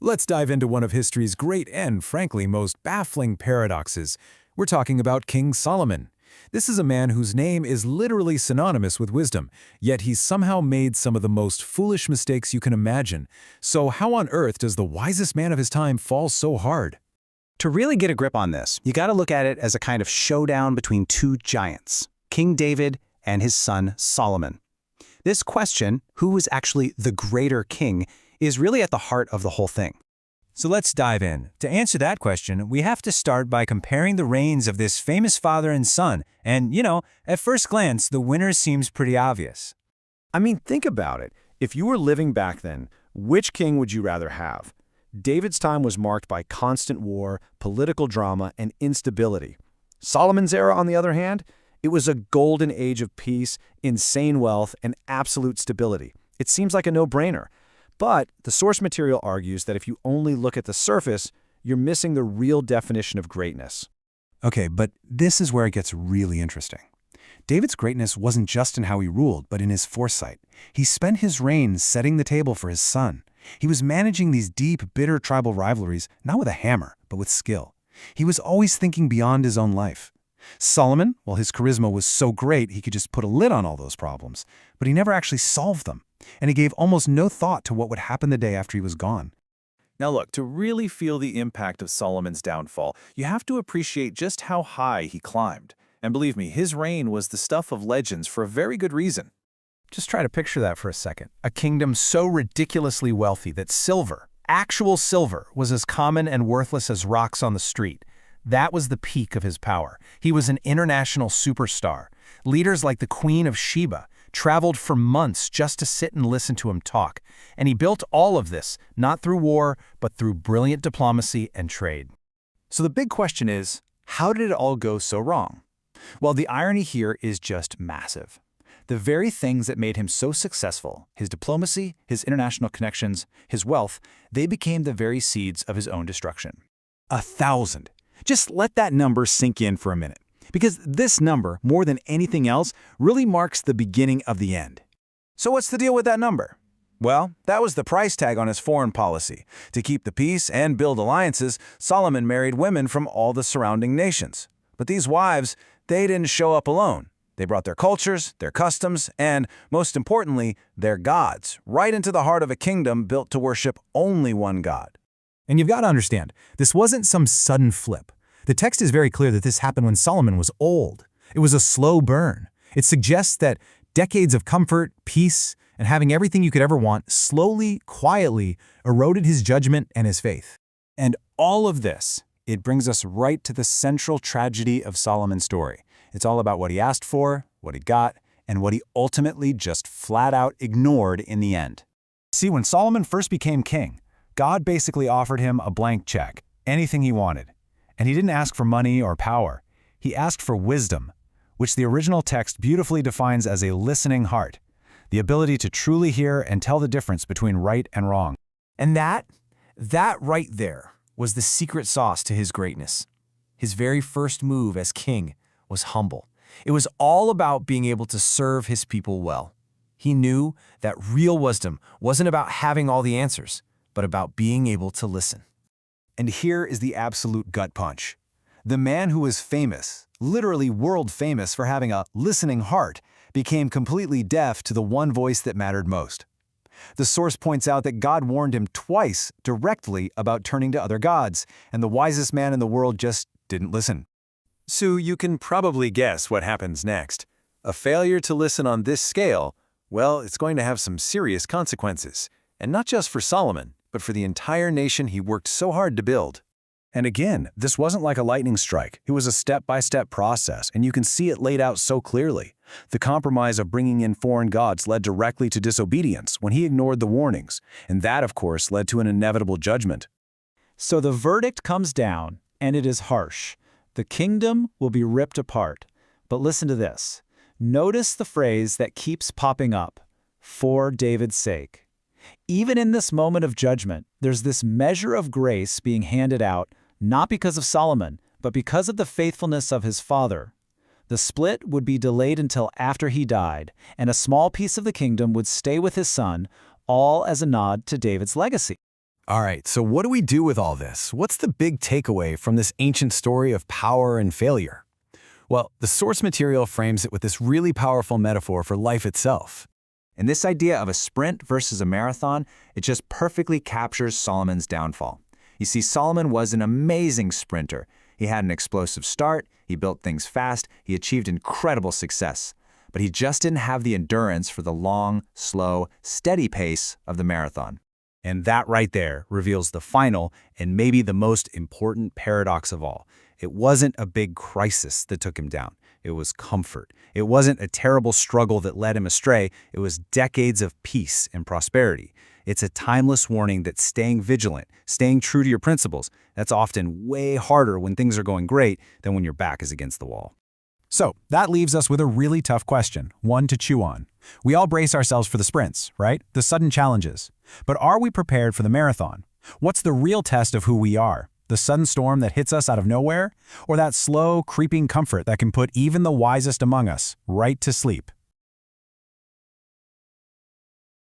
Let's dive into one of history's great and, frankly, most baffling paradoxes. We're talking about King Solomon. This is a man whose name is literally synonymous with wisdom, yet he's somehow made some of the most foolish mistakes you can imagine. So how on earth does the wisest man of his time fall so hard? To really get a grip on this, you gotta look at it as a kind of showdown between two giants, King David and his son Solomon. This question, who was actually the greater king, is really at the heart of the whole thing. So let's dive in. To answer that question, we have to start by comparing the reigns of this famous father and son. And, at first glance, the winner seems pretty obvious. I mean, think about it. If you were living back then, which king would you rather have? David's time was marked by constant war, political drama, and instability. Solomon's era, on the other hand, it was a golden age of peace, insane wealth, and absolute stability. It seems like a no-brainer. But the source material argues that if you only look at the surface, you're missing the real definition of greatness. Okay, but this is where it gets really interesting. David's greatness wasn't just in how he ruled, but in his foresight. He spent his reign setting the table for his son. He was managing these deep, bitter tribal rivalries, not with a hammer, but with skill. He was always thinking beyond his own life. Solomon, well, his charisma was so great he could just put a lid on all those problems, but he never actually solved them, and he gave almost no thought to what would happen the day after he was gone. Now look, to really feel the impact of Solomon's downfall, you have to appreciate just how high he climbed. And believe me, his reign was the stuff of legends for a very good reason. Just try to picture that for a second. A kingdom so ridiculously wealthy that silver, actual silver, was as common and worthless as rocks on the street. That was the peak of his power. He was an international superstar. Leaders like the Queen of Sheba traveled for months just to sit and listen to him talk. And he built all of this, not through war, but through brilliant diplomacy and trade. So the big question is, how did it all go so wrong? Well, the irony here is just massive. The very things that made him so successful, his diplomacy, his international connections, his wealth, they became the very seeds of his own destruction. 1,000. Just let that number sink in for a minute, because this number, more than anything else, really marks the beginning of the end. So what's the deal with that number? Well, that was the price tag on his foreign policy. To keep the peace and build alliances, Solomon married women from all the surrounding nations. But these wives, they didn't show up alone. They brought their cultures, their customs, and, most importantly, their gods, right into the heart of a kingdom built to worship only one God. And you've got to understand, this wasn't some sudden flip. The text is very clear that this happened when Solomon was old. It was a slow burn. It suggests that decades of comfort, peace, and having everything you could ever want slowly, quietly eroded his judgment and his faith. And all of this, it brings us right to the central tragedy of Solomon's story. It's all about what he asked for, what he got, and what he ultimately just flat out ignored in the end. See, when Solomon first became king, God basically offered him a blank check, anything he wanted. And he didn't ask for money or power. He asked for wisdom, which the original text beautifully defines as a listening heart, the ability to truly hear and tell the difference between right and wrong. And that right there was the secret sauce to his greatness. His very first move as king was humble. It was all about being able to serve his people well. He knew that real wisdom wasn't about having all the answers, but about being able to listen. And here is the absolute gut punch. The man who was famous, literally world famous for having a listening heart, became completely deaf to the one voice that mattered most. The source points out that God warned him twice directly about turning to other gods, and the wisest man in the world just didn't listen. So you can probably guess what happens next. A failure to listen on this scale, well, it's going to have some serious consequences. And not just for Solomon, but for the entire nation he worked so hard to build. And again, this wasn't like a lightning strike. It was a step-by-step process, and you can see it laid out so clearly. The compromise of bringing in foreign gods led directly to disobedience when he ignored the warnings, and that, of course, led to an inevitable judgment. So the verdict comes down, and it is harsh. The kingdom will be ripped apart. But listen to this. Notice the phrase that keeps popping up, for David's sake. Even in this moment of judgment, there's this measure of grace being handed out, not because of Solomon, but because of the faithfulness of his father. The split would be delayed until after he died, and a small piece of the kingdom would stay with his son, all as a nod to David's legacy. All right, so what do we do with all this? What's the big takeaway from this ancient story of power and failure? Well, the source material frames it with this really powerful metaphor for life itself. And this idea of a sprint versus a marathon, it just perfectly captures Solomon's downfall. You see, Solomon was an amazing sprinter. He had an explosive start, he built things fast, he achieved incredible success. But he just didn't have the endurance for the long, slow, steady pace of the marathon. And that right there reveals the final and maybe the most important paradox of all. It wasn't a big crisis that took him down. It was comfort. It wasn't a terrible struggle that led him astray. It was decades of peace and prosperity. It's a timeless warning that staying vigilant, staying true to your principles, that's often way harder when things are going great than when your back is against the wall. So that leaves us with a really tough question, one to chew on. We all brace ourselves for the sprints, right? The sudden challenges. But are we prepared for the marathon? What's the real test of who we are? The sudden storm that hits us out of nowhere? Or that slow, creeping comfort that can put even the wisest among us right to sleep?